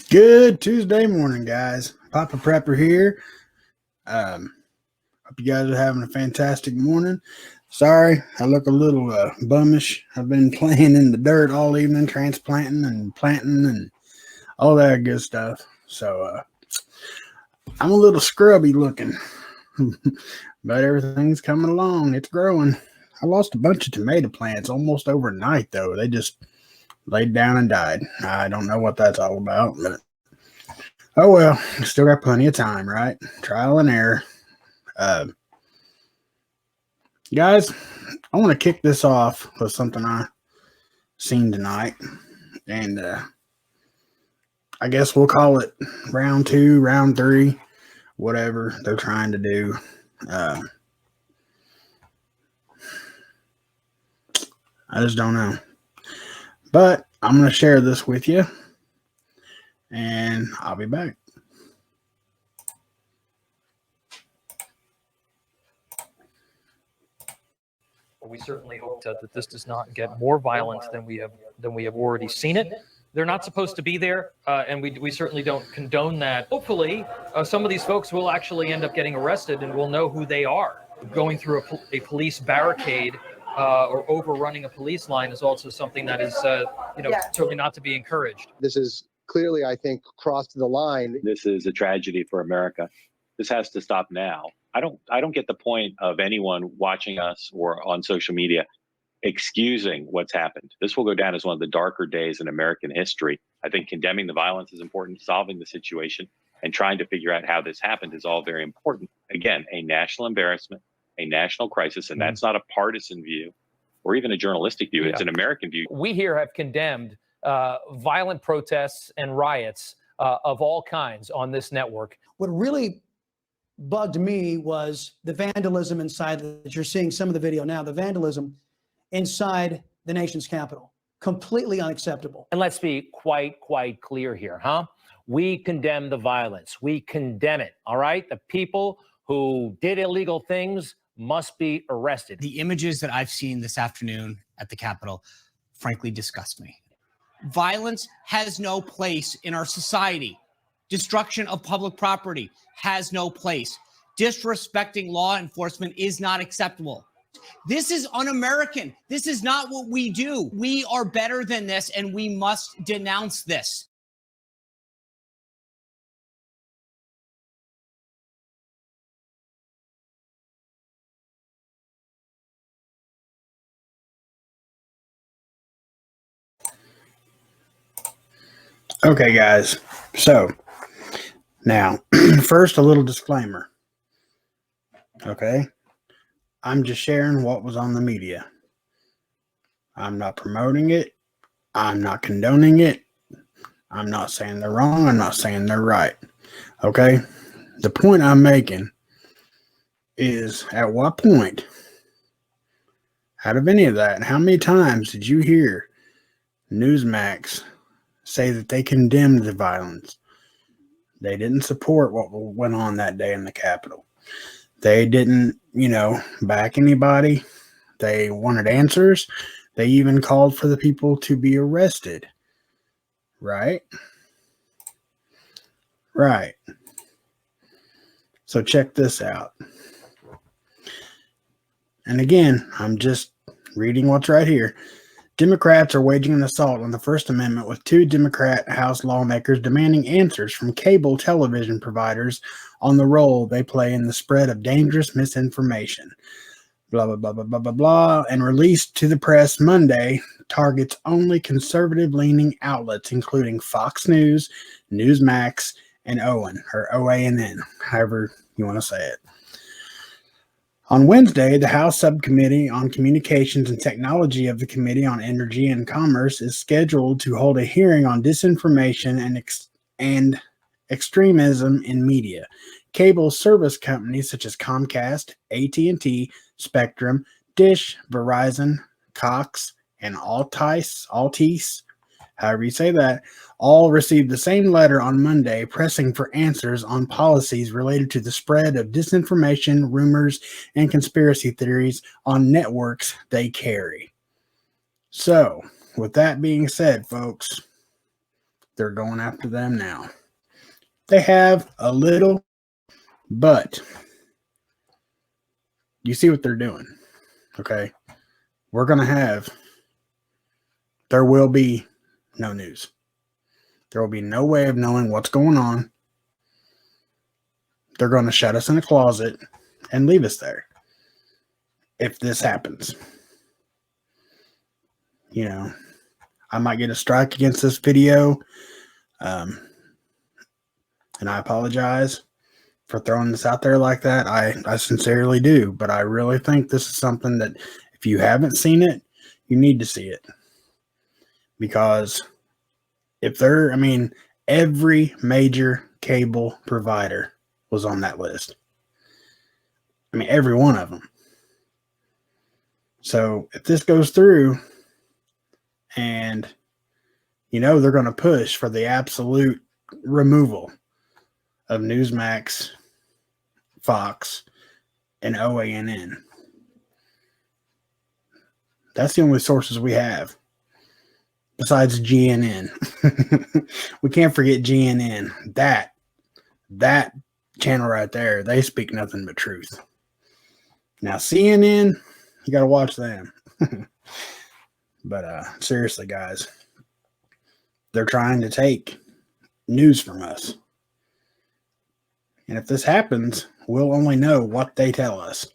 Good Tuesday morning, guys. Papa Prepper here. Hope you guys are having a fantastic morning. Sorry, I look a little bummish. I've been playing in the dirt all evening, transplanting and planting and all that good stuff. So I'm a little scrubby looking, but everything's coming along. It's growing. I lost a bunch of tomato plants almost overnight, though. They just laid down and died. I don't know what that's all about, but oh well, still got plenty of time, right? Trial and error. Guys, I want to kick this off with something I seen tonight, and I guess we'll call it round 2, round 3, whatever they're trying to do. I just don't know. But I'm going to share this with you, and I'll be back. We certainly hope that this does not get more violent than we have already seen it. They're not supposed to be there, and we certainly don't condone that. Hopefully, some of these folks will actually end up getting arrested, and we'll know who they are. Going through a police barricade or overrunning a police line is also something that is, certainly not to be encouraged. This is clearly, I think, crossed the line. This is a tragedy for America. This has to stop now. I don't get the point of anyone watching us or on social media excusing what's happened. This will go down as one of the darker days in American history. I think condemning the violence is important, solving the situation, and trying to figure out how this happened is all very important. Again, a national embarrassment, a national crisis, and that's not a partisan view or even a journalistic view. It's an American view. We here have condemned violent protests and riots of all kinds on this network. What really bugged me was the vandalism inside that you're seeing some of the video now, the vandalism inside the nation's capital. Completely unacceptable. And let's be quite clear here, huh? We condemn the violence. We condemn it, all right? The people who did illegal things must be arrested. The images that I've seen this afternoon at the Capitol, frankly, disgust me. Violence has no place in our society. Destruction of public property has no place. Disrespecting law enforcement is not acceptable. This is un-American. This is not what we do. We are better than this, and we must denounce this. Okay, guys. So, now, first, a little disclaimer. Okay? I'm just sharing what was on the media. I'm not promoting it. I'm not condoning it. I'm not saying they're wrong. I'm not saying they're right. Okay? The point I'm making is, at what point, out of any of that, how many times did you hear Newsmax say that they condemned the violence? They didn't support what went on that day in the Capitol. They didn't, back anybody. They wanted answers. They even called for the people to be arrested. Right? Right. So check this out. And again, I'm just reading what's right here. Democrats are waging an assault on the First Amendment with 2 Democrat House lawmakers demanding answers from cable television providers on the role they play in the spread of dangerous misinformation. Blah, blah, blah, blah, blah, blah, blah. And released to the press Monday, targets only conservative-leaning outlets, including Fox News, Newsmax, and OANN, however you want to say it. On Wednesday, the House Subcommittee on Communications and Technology of the Committee on Energy and Commerce is scheduled to hold a hearing on disinformation and extremism in media. Cable service companies such as Comcast, AT&T, Spectrum, Dish, Verizon, Cox, and Altice, however you say that, all received the same letter on Monday pressing for answers on policies related to the spread of disinformation, rumors, and conspiracy theories on networks they carry. So, with that being said, folks, they're going after them now. They have a little, but you see what they're doing. Okay. There will be no news. There will be no way of knowing what's going on. They're going to shut us in a closet and leave us there if this happens. You know, I might get a strike against this video. And I apologize for throwing this out there like that. I sincerely do. But I really think this is something that if you haven't seen it, you need to see it. Because every major cable provider was on that list. I mean, every one of them. So if this goes through and, they're going to push for the absolute removal of Newsmax, Fox, and OANN. That's the only sources we have. Besides GNN. We can't forget GNN. That channel right there, they speak nothing but truth. Now CNN, you got to watch them. But seriously, guys, they're trying to take news from us. And if this happens, we'll only know what they tell us,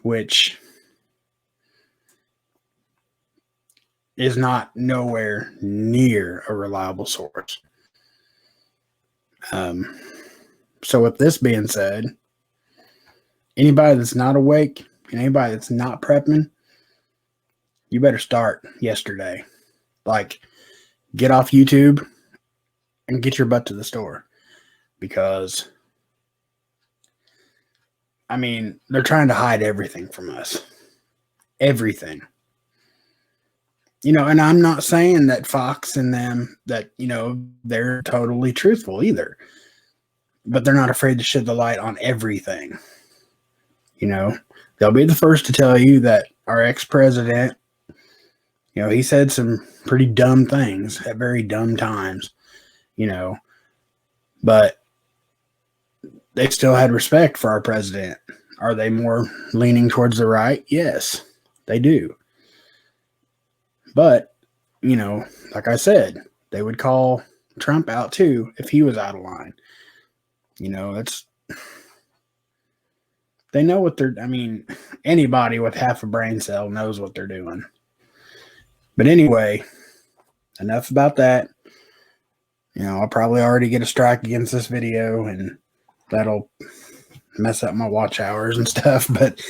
which is not nowhere near a reliable source. So with this being said, anybody that's not awake and anybody that's not prepping, you better start yesterday. Like, get off YouTube and get your butt to the store. Because, they're trying to hide everything from us. Everything. And I'm not saying that Fox and them, that, they're totally truthful either. But they're not afraid to shed the light on everything. They'll be the first to tell you that our ex-president, he said some pretty dumb things at very dumb times, but they still had respect for our president. Are they more leaning towards the right? Yes, they do. But, like I said, they would call Trump out too if he was out of line. They know what anybody with half a brain cell knows what they're doing. But anyway, enough about that. I'll probably already get a strike against this video, and that'll mess up my watch hours and stuff. But,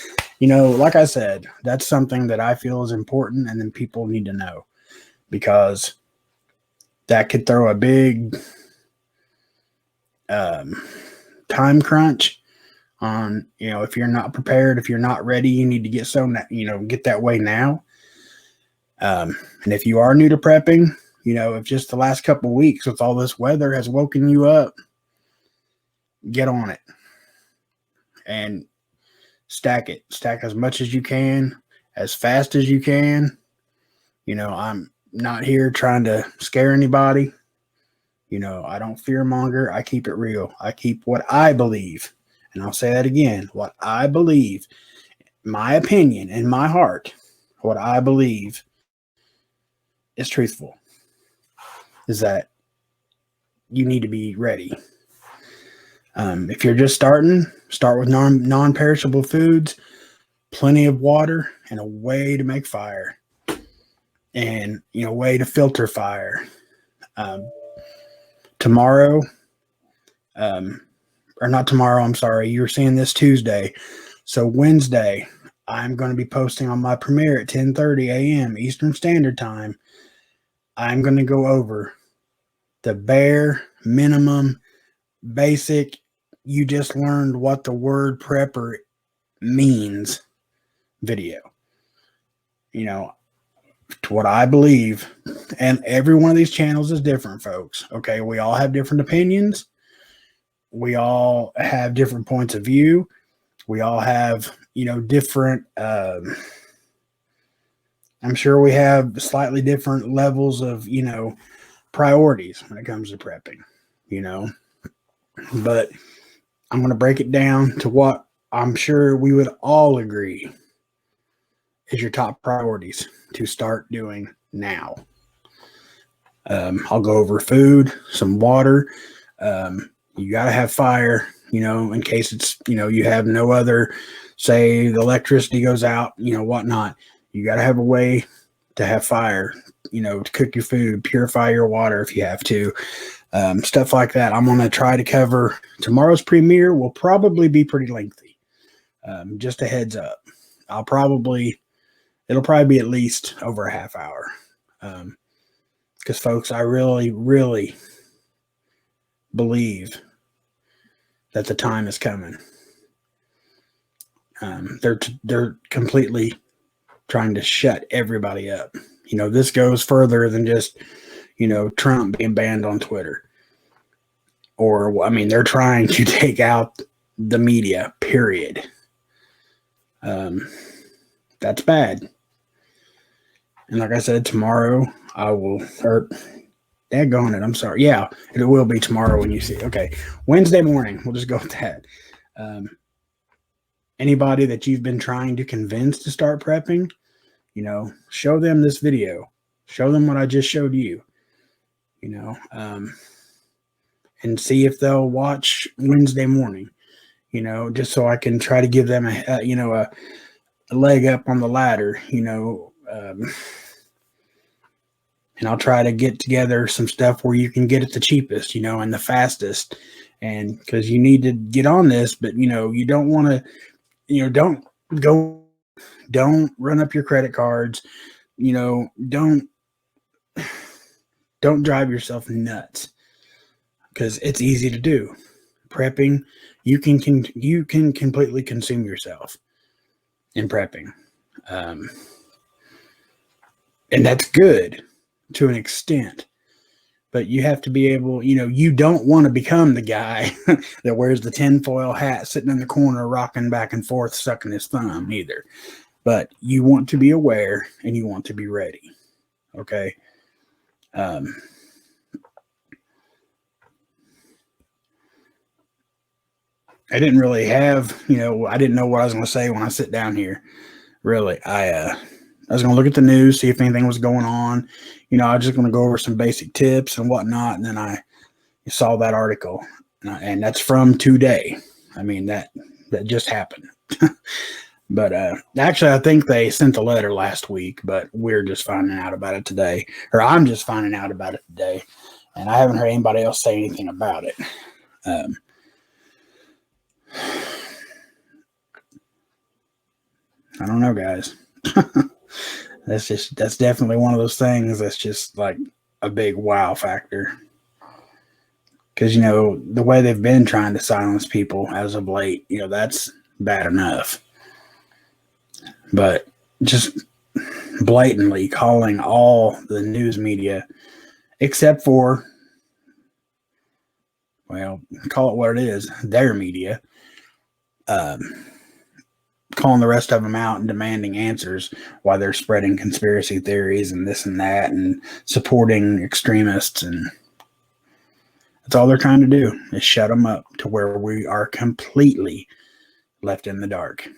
like I said, that's something that I feel is important, and then people need to know, because that could throw a big time crunch on, if you're not prepared, if you're not ready, you need to get get that way now. And if you are new to prepping, if just the last couple of weeks with all this weather has woken you up, get on it and stack it. Stack as much as you can, as fast as you can. I'm not here trying to scare anybody. I don't fearmonger. I keep it real. I keep what I believe. And I'll say that again. What I believe, my opinion in my heart, what I believe is truthful, is that you need to be ready. If you're just starting, start with non-perishable foods, plenty of water, and a way to make fire, and a way to filter fire. Tomorrow, or not tomorrow, I'm sorry, you're seeing this Tuesday. So Wednesday, I'm going to be posting on my premiere at 10:30 a.m. Eastern Standard Time. I'm going to go over the bare minimum basic, you just learned what the word prepper means video. To what I believe, and every one of these channels is different, folks. Okay, we all have different opinions. We all have different points of view. We all have, different, I'm sure we have slightly different levels of, priorities when it comes to prepping, you know. But I'm going to break it down to what I'm sure we would all agree is your top priorities to start doing now. I'll go over food, some water. You got to have fire, you know, in case it's, you know, you have no other, say the electricity goes out, you know, whatnot. You got to have a way to have fire, you know, to cook your food, purify your water if you have to, stuff like that. I'm going to try to cover. Tomorrow's premiere will probably be pretty lengthy. Just a heads up. It'll probably be at least over a half hour. Because folks, I really, really believe that the time is coming. They're completely trying to shut everybody up. You know, this goes further than just, you know, Trump being banned on Twitter. Or, I mean, they're trying to take out the media, period. That's bad. And like I said, tomorrow I will, or daggone it, I'm sorry. Yeah, it will be tomorrow when you see. Okay, Wednesday morning, we'll just go with that. Anybody that you've been trying to convince to start prepping, you know, show them this video. Show them what I just showed you, you know, and see if they'll watch Wednesday morning, you know, just so I can try to give them a leg up on the ladder, you know, and I'll try to get together some stuff where you can get it the cheapest, you know, and the fastest. And because you need to get on this, but, you know, you don't want to, you know, don't run up your credit cards, you know, don't drive yourself nuts, because it's easy to do. Prepping, you can completely consume yourself in prepping. And that's good to an extent, but you have to be able, you know, you don't want to become the guy that wears the tinfoil hat sitting in the corner, rocking back and forth, sucking his thumb either. But you want to be aware and you want to be ready. Okay. I didn't really have, you know, I didn't know what I was going to say when I sit down here. Really, I was going to look at the news, see if anything was going on. You know, I was just going to go over some basic tips and whatnot. And then I saw that article, and that's from today. I mean, that just happened. But actually, I think they sent a letter last week, but we're just finding out about it today. Or I'm just finding out about it today. And I haven't heard anybody else say anything about it. I don't know, guys. That's definitely one of those things that's just like a big wow factor. Because, you know, the way they've been trying to silence people as of late, you know, that's bad enough. But just blatantly calling all the news media, except for, well, call it what it is, their media, calling the rest of them out and demanding answers why they're spreading conspiracy theories and this and that and supporting extremists. And that's all they're trying to do is shut them up to where we are completely left in the dark.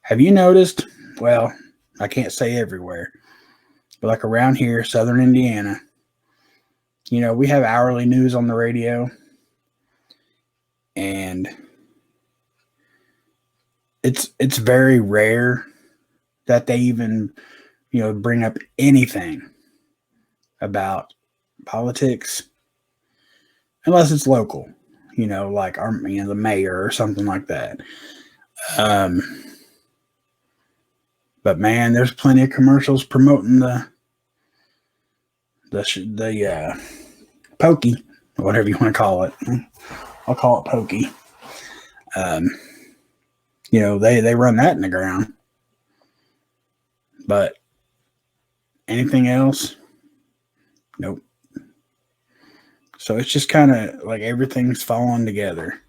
Have you noticed? Well, I can't say everywhere, but like around here, Southern Indiana, you know, we have hourly news on the radio, and it's very rare that they even, you know, bring up anything about politics, unless it's local, you know, like our, you know, the mayor or something like that. But man, there's plenty of commercials promoting the pokey, or whatever you want to call it. I'll call it pokey. You know, they run that in the ground. But anything else? Nope. So it's just kind of like everything's falling together.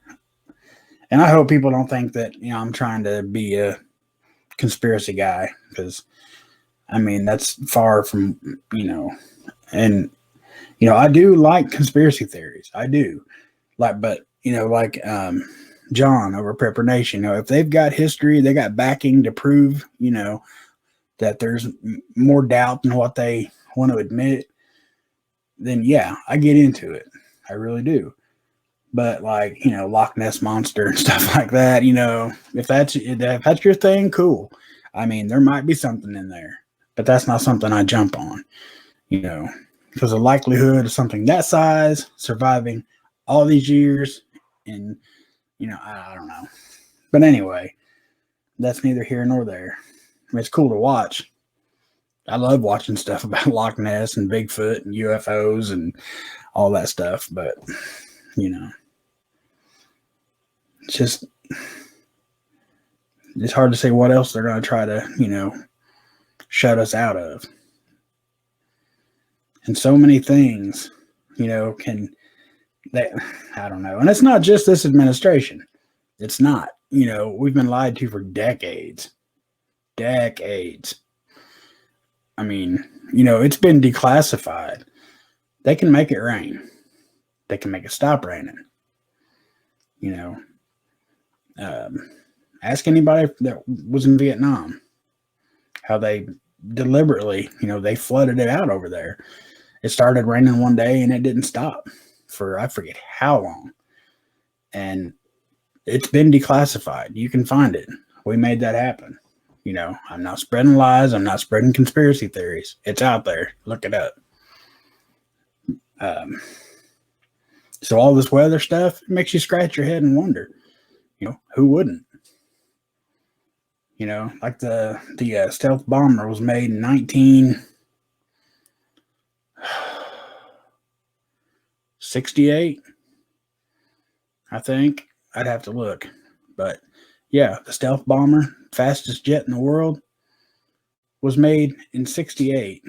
And I hope people don't think that, you know, I'm trying to be a conspiracy guy, because I mean, that's far from, and, I do like conspiracy theories. I do. But, John over Prepper Nation, if they've got history, they got backing to prove, that there's more doubt than what they want to admit, then yeah, I get into it. I really do. But Loch Ness Monster and stuff like that, if that's your thing, cool. I mean, there might be something in there, but that's not something I jump on, because the likelihood of something that size surviving all these years, and I don't know. But anyway, that's neither here nor there. I mean, it's cool to watch. I love watching stuff about Loch Ness and Bigfoot and UFOs and all that stuff, but it's hard to say what else they're going to try to, shut us out of. And so many things, I don't know. And it's not just this administration. It's not, we've been lied to for decades. I mean, it's been declassified. They can make it rain. They can make it stop raining. Ask anybody that was in Vietnam how they deliberately, they flooded it out over there. It started raining one day and it didn't stop for I forget how long. And it's been declassified. You can find it. We made that happen. I'm not spreading lies. I'm not spreading conspiracy theories. It's out there. Look it up. So all this weather stuff, it makes you scratch your head and wonder, who wouldn't? Like the stealth bomber was made in 1968, I think. I'd have to look. But yeah, the stealth bomber, fastest jet in the world, was made in 68.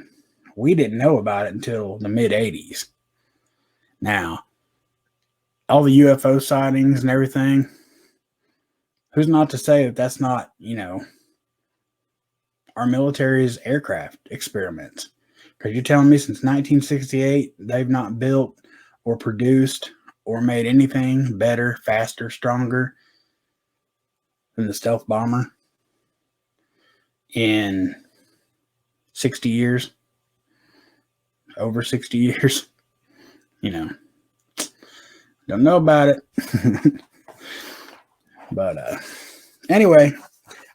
We didn't know about it until the mid-80s. Now, all the UFO sightings and everything, who's not to say that that's not, our military's aircraft experiments? Because you're telling me since 1968, they've not built or produced or made anything better, faster, stronger than the stealth bomber in 60 years, over 60 years, don't know about it. But anyway,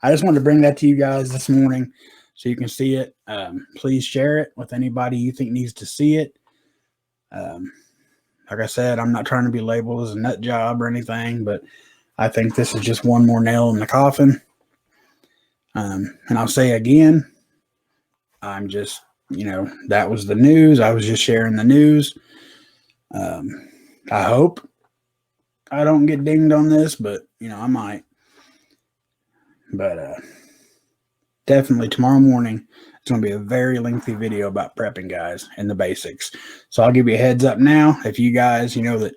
I just wanted to bring that to you guys this morning so you can see it. Please share it with anybody you think needs to see it. Like I said, I'm not trying to be labeled as a nut job or anything, but I think this is just one more nail in the coffin. And I'll say again, I'm just, that was the news. I was just sharing the news. I hope I don't get dinged on this, but, I might. But definitely tomorrow morning, it's going to be a very lengthy video about prepping, guys, and the basics. So I'll give you a heads up now. If you guys, that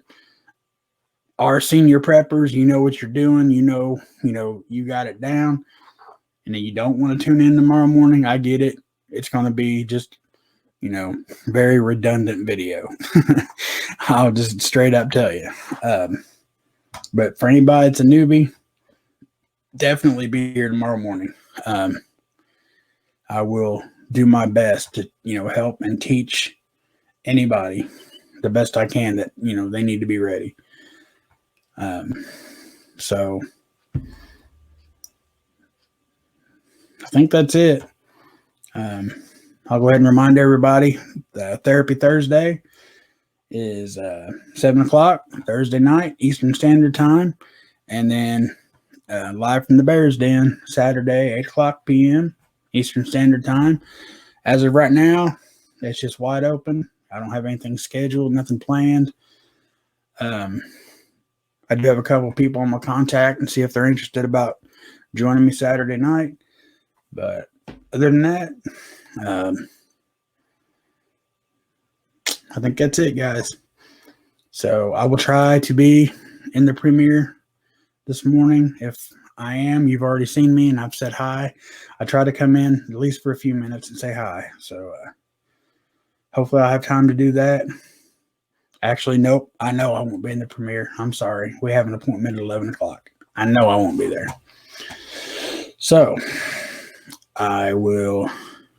are senior preppers, you know what you're doing, you got it down, and then you don't want to tune in tomorrow morning, I get it. It's going to be just, very redundant video. I'll just straight up tell you. But for anybody that's a newbie, definitely be here tomorrow morning. I will do my best to, help and teach anybody the best I can that, they need to be ready. So I think that's it. I'll go ahead and remind everybody that Therapy Thursday is 7 o'clock Thursday night, Eastern Standard Time. And then live from the Bears Den, Saturday, 8 o'clock p.m. Eastern Standard Time. As of right now, it's just wide open. I don't have anything scheduled, nothing planned. I do have a couple of people on my contact and see if they're interested about joining me Saturday night. But other than that, I think that's it, guys. So I will try to be in the premiere this morning if I am. You've already seen me, and I've said hi. I try to come in at least for a few minutes and say hi. So hopefully I'll have time to do that. Actually, nope. I know I won't be in the premiere. I'm sorry. We have an appointment at 11 o'clock. I know I won't be there. So I will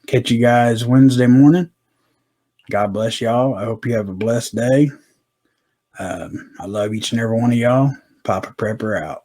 catch you guys Wednesday morning. God bless y'all. I hope you have a blessed day. I love each and every one of y'all. Poppa Prepper out.